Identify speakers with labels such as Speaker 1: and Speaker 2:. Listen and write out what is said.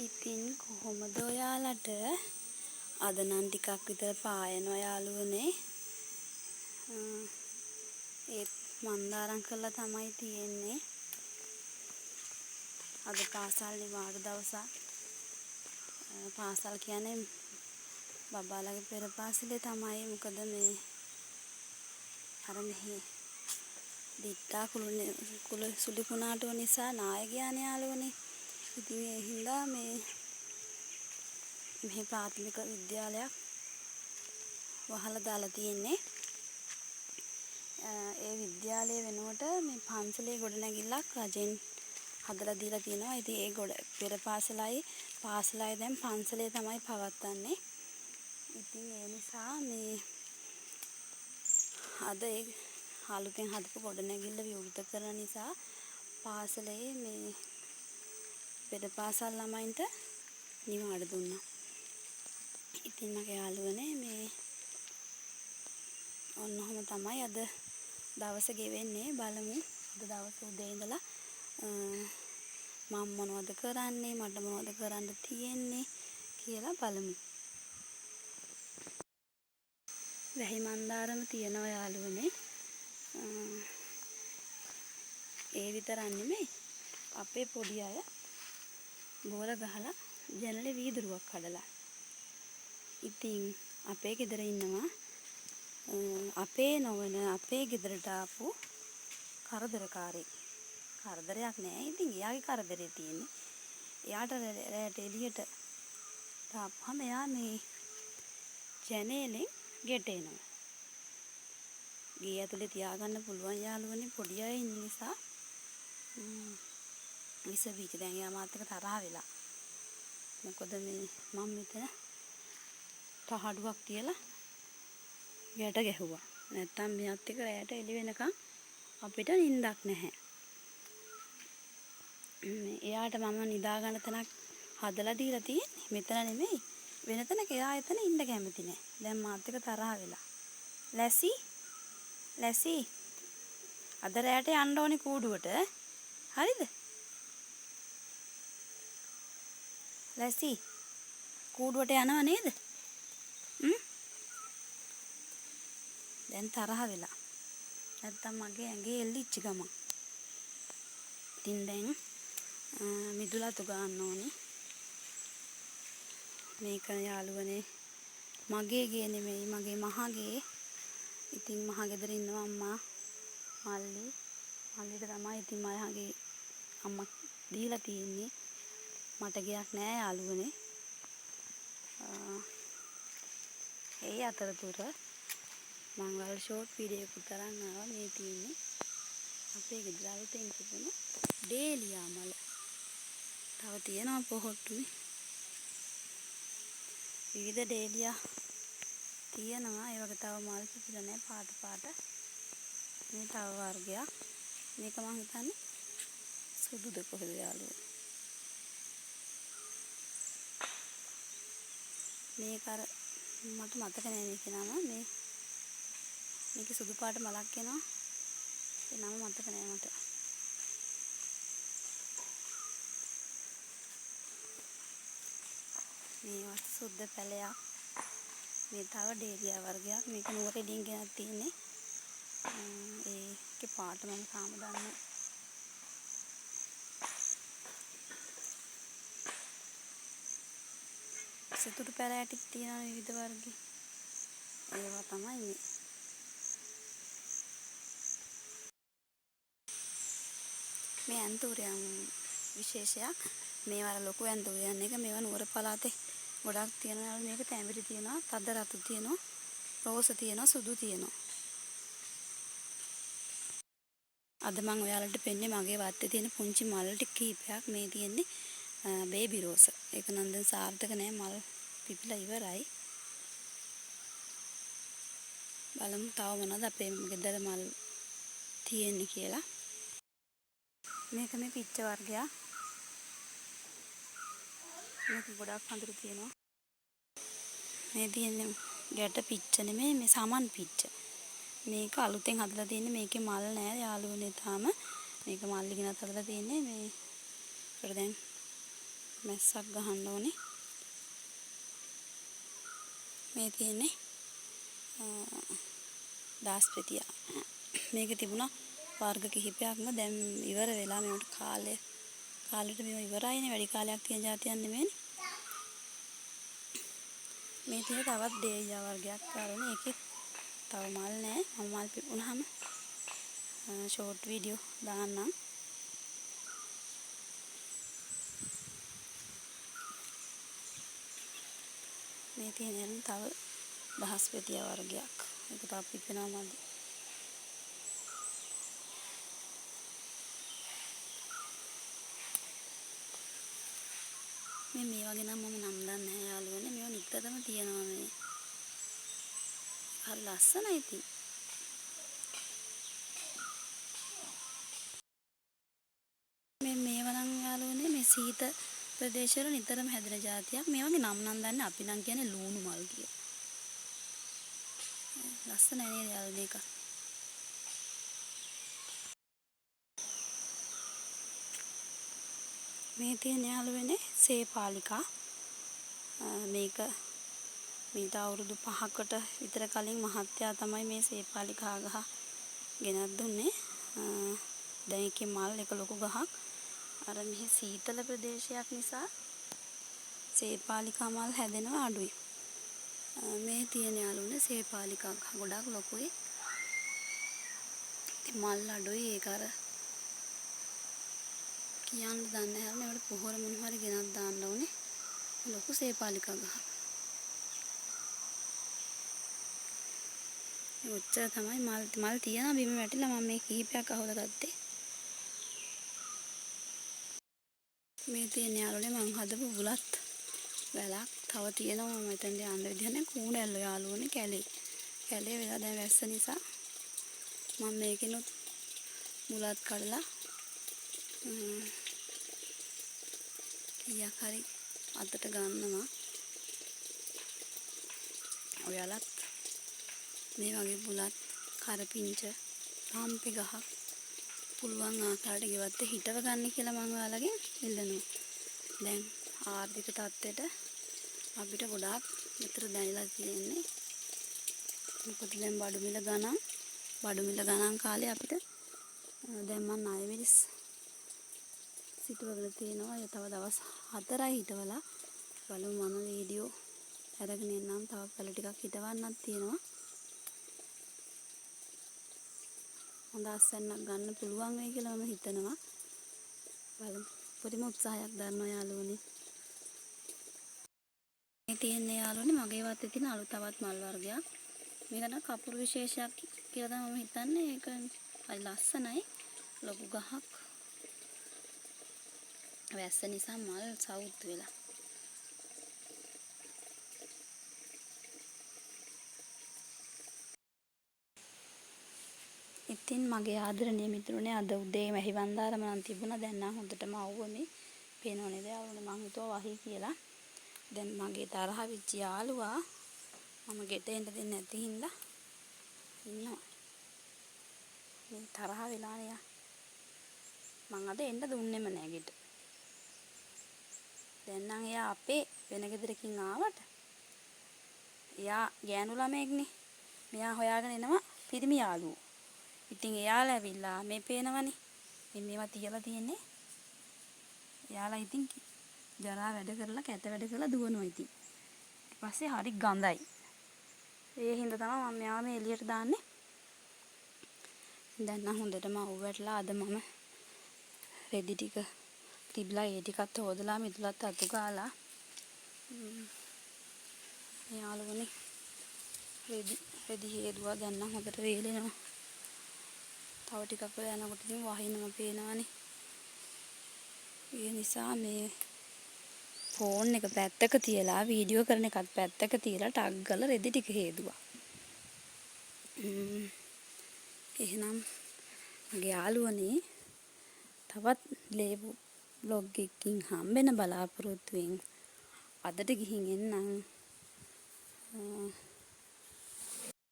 Speaker 1: ඉතින් කොහොමද ඔයාලට අද නම් ටිකක් විතර පායනවා යාළුවනේ. ඒත් මන්දාරම් කරලා තමයි තියෙන්නේ. අද පාසල් නිවාඩු දවසක්. පාසල් කියන්නේ බබාලගේ පෙර පාසලේ තමයි. මොකද මේ අර මෙහි දිත්තා කුල සුලිකුණාටුව නිසා නායකයාන යාළුවනේ. ඉතින් ඒ හින්දා මේ ප්‍රාථමික විද්‍යාලයක් වහලා දාලා තියෙන්නේ. ඒ විද්‍යාලය වෙනුවට මේ පන්සලේ ගොඩනැගිල්ලක් රජෙන් හදලා දීලා තියෙනවා. ඉතින් ඒ පෙර පාසලයි දැන් පන්සලේ තමයි පවත්වන්නේ. ඉතින් ඒ නිසා මේ අද ඒ අලුතෙන් හදපු ගොඩනැගිල්ල විවෘත කරන නිසා පාසලේ මේ පෙර පාසල් ළමයින්ට නිවාඩු දුන්නා. ඉතින් මගේ යාළුවනේ මේ ඔන්නෝම තමයි අද දවස ගෙවෙන්නේ. බලමු අද දවස් උදේ ඉඳලා මම මොනවද කරන්නේ, මට මොනවද කරන්න තියෙන්නේ කියලා බලමු. වැහි මන්දාරම තියෙනවා යාළුවනේ. ඒ විතරක් නෙමෙයි අපේ පොඩි අය බෝල ගහලා ජනලේ වීදුරුවක් කඩලා. ඉතින් අපේ ගෙදර ඉන්නවා අපේ නොවන අපේ ගෙදරට ආපු කරදරකාරයෙක්. කරදරයක් නෑ. ඉතින් එයාගේ කරදරේ තියෙන්නේ. එයාට රැට එළියට තාප්පම එයා මේ ජනේලෙන් ගෙට එනවා. ගේ ඇතුලේ තියාගන්න පුළුවන් යාළුවනේ පොඩි අය ඉන්න නිසා. විස බීජ දැන් එයා මාත් එක්ක තරහ වෙලා. මොකද මේ මම මෙතන තහඩුවක් තියලා යට ගැහුවා. නැත්තම් මෙයාත් එක්ක රැයට එළි වෙනකන් අපිට නිින්දක් නැහැ. එයාට මම නිදා ගන්න තැනක් හදලා දීලා තියෙන්නේ. මෙතන නෙමෙයි වෙන තැනක. එයා එතන ඉන්න කැමති නෑ. දැන් මාත් එක්ක තරහ වෙලා. ලැසි අද රැයට යන්න ඕනේ කූඩුවට. හරිද? ලැසි කූඩුවට යනව නේද? දැන් තරහ වෙලා. නැත්තම් මගේ ඇඟේ එල්ලිච්ච ගමන්. ඉතින් දැන් මිදුලතු ගන්න ඕනේ. මේක යාළුවනේ මගේ ගේ නෙමෙයි, මගේ මහගේ. ඉතින් මහගෙදර ඉන්නවා අම්මා මල්ලිට තමයි ඉතින් මහගේ අම්මා දීලා තියෙන්නේ. මට ගයක් නෑ යාළුවනේ. ඒ අතරතුර මම වල ෂෝට් වීඩියෝ එකක් තරන් ආවා. මේ තියෙන්නේ අපේ ගෙදර අලුතෙන් තිබුණු ඩේලියා මල. තව තියෙනවා පොහොට්ටුනේ. විවිධ ඩේලියා තියෙනවා. ඒ වගේ තව මල් පිපිලා නැහැ පාට. මේ තව වර්ගයක්. මේක මම හිතන්නේ සුදුද කොහෙද යාළුවෝ. මේක අර මට මතක නෑ මේකේ නම. මේක සුදු පාට මලක් එනවා. ඒ නම මතක නෑ මට. මේවත් සුද්ධ පැලයක්. මේ තව ඩේලියා වර්ගයක්. මේක නුවරඑළියෙන් ගෙනත් තියෙන්නේ. ඒකේ පාට මම තාම දන්නේ. සතුටු පැල ඇටිත් තියෙනවා විවිධ වර්ග. ඒවා තමයි මේ. මේ ඇන්තූරයන් විශේෂයක්. මේවා ලොකු ඇන්තූරයන් එක. මේවා නුවර පළාතේ ගොඩක් තියෙනවා. මේක තැඹිලි තියෙනවා, තද රතු තියෙනවා, රෝස තියෙනවා, සුදු තියෙනවා. අද මම ඔයාලට පෙන්නේ මගේ වත්තේ තියෙන පුංචි මල් ටික කිහිපයක්. මේ තියෙන්නේ බේබි රෝස. ඒක නම් දැන් සාර්ථක නෑ, මල් පිපිලා ඉවරයි. බලමු තව මොනවද අපේ ගෙදර මල් තියෙන්නේ කියලා. මේක මේ පිච්ච වර්ගයක්. මේක ගොඩක් හඳුරු තියෙනවා. මේ තියෙන්නේ ගැට පිච්ච නෙමෙයි, මේ සමන් පිච්ච. මේක අලුතෙන් හදලා තියෙන්නේ. මේකේ මල් නෑ යාළුවනේ තාම. මේක මල් ඉගෙනත් හදලා තියෙන්නේ. මේකට දැන් මැස්සක් ගහන්න ඕනේ. මේ තියෙන්නේ දාස්පතිය. මේකේ තිබුණා වර්ග කිහිපයක්ම දැන් ඉවර වෙලා මේකට කාලෙට මේව ඉවරයිනේ. වැඩි කාලයක් තියෙන જાතියක් නෙමෙයිනේ. මේ තියෙන තවත් දේයියා වර්ගයක් කරන්නේ. ඒකේ තව මල් නැහැ. මල් පිපුණාම ෂෝට් වීඩියෝ දාන්නම්. මේ තියෙන තව දහස්පතිය වර්ගයක්. ඒක තව පිපෙනවා මදි. මේ වගේ නම් මම නම් දන්නේ නැහැ යාළුවනේ. මේව නිතරම තියෙනවා මේ. හරි ලස්සනයි ඉතින්. මේව නම් යාළුවනේ මේ සීත ප්‍රදේශවල නිතරම හැදෙන జాතියක්. මේ වගේ නම් දන්නේ අපි නම් කියන්නේ ලූණු මල් කිය. ලස්සනයි නේද යාළුවනේ එක. මේ තියෙන යාළුවනේ සේපාලිකා. මේක මීට අවුරුදු 5කට විතර කලින් මහත්තයා තමයි මේ සේපාලිකා ගහ ගෙනත් දුන්නේ. දැන් ඒකේ මල් එක ලොකු ගහක්. අර මෙහි සීතල ප්‍රදේශයක් නිසා සේපාලිකා මල් හැදෙනවා අඩුයි. මේ තියෙන යාළුවනේ සේපාලිකා ගහ ගොඩක් ලොකුයි. ඉතින් මල් අඩුයි. ඒක අර කියන්න දන්නේ නැහැ. ඒකට පොහොර මොන හරි ගෙනත් දාන්න ඕනේ. ලොකු සේපාලිකා ගහ. ඔච්චර තමයි මල් තියනවා බිම වැටිලා. මම මේ කිහිපයක් අහුවලා ගත්තේ. මේ තියෙන යාළුවනේ මං හදපු බුලත් වැලක් තව තියෙනවා. මම මෙතෙන්ද යන්න විදිහ නැහැ. කූණැල්ල යාළුවනේ කැලේ වෙලා දැන් වැස්ස නිසා මම මේකිනුත් බුලත් කඩලා කීයක් හරි අතට ගන්නවා. ඔයාලත් මේ වගේ බුලත් කරපිංච රාම්පි ගහක් පුළුවන් ආකාරයට ගෙවත්ත හිටව ගන්න කියලා මම ඔයාලගෙන් ඉල්ලනවා. දැන් ආර්ථික තත්ත්වයට අපිට ගොඩාක් විතර දැනලා තියෙන්නේ. මොකද දැන් බඩු මිල ගණන් කාලේ අපිට දැන් මම ණය මිරිස් සිටුවගෙන තියෙනවා. ඒ තව දවස් 4යි හිටවලා බලමු. මම වීඩියෝ අරගෙන එන්නම්. තව පැල ටිකක් හිටවන්නත් තියෙනවා. හොඳ අස්සන්නක් ගන්න පුළුවන් වෙයි කියලා මම හිතනවා. බලමු. පොඩිම උත්සාහයක් දරනවා යාළුවනේ. මේ තියෙන්නේ යාළුවනේ මගේ වත්තේ තියෙන අලුත් තවත් මල් වර්ගයක්. මේක නම් කපුරු විශේෂයක් කියලා තමයි මම හිතන්නේ. ඒක හරි ලස්සනයි. ලොකු ගහක්. වැස්ස නිසා මල් සවුත් වෙලා. ඉතින් මගේ ආදරණීය මිතුරුනේ අද උදේ මහිවන්දාරම නම් තිබුණා. දැන් නම් හොඳටම අවුවනේ. පේනව නේද යාළුවනේ? මං හිතුවා වහී කියලා. දැන් මගේ තරහ වෙච්ච යාළුවා මම ගෙට එන්න දෙන්නේ නැති හින්දා ඉන්නවා. මේ තරහ වෙලානේ යා. මං අද එන්න දුන්නෙම නෑ ගෙට. දැන් නම් එයා අපේ වෙන ගෙදරකින් ආවට එයා ගෑනු ළමයෙක්නේ. මෙයා හොයාගෙන එනවා පිරිමි යාළුවෝ. ඉතින් එයාලා ඇවිල්ලා මේ පේනවනේ. ඉතින් මේවා තියලා තියෙන්නේ. එයාලා ඉතින් ජරා වැඩ කරලා කැත වැඩ කරලා දුවනවා ඉතින්. ඊට පස්සේ හරි ගඳයි. ඒ හින්දා තමයි මම මෙයාව මේ එළියට දාන්නේ. දැන් නම් හොඳටම අවුවැටලා අද මම රෙදි ටික තිබ්ලා ඒ ටිකත් හොදලා මිදුලත් අතු ගාලා යාළුවනේ රෙදි හේදුවා. දැන් නම් හොඳට වේලෙනවා. තව ටිකක් වෙලා යනකොට ඉතින් වහිනම පේනවනේ. ඒ නිසා මේ ෆෝන් එක පැත්තක තියලා වීඩියෝ කරන එකත් පැත්තක තියලා ටග් ගාලා රෙදි ටික හේදුවා. එහෙනම් මගේ යාළුවනේ තවත් ලේබු බ්ලොග් එකකින් හම්බෙන බලාපොරොත්තුවෙන් අදට ගිහින් එන්නම්.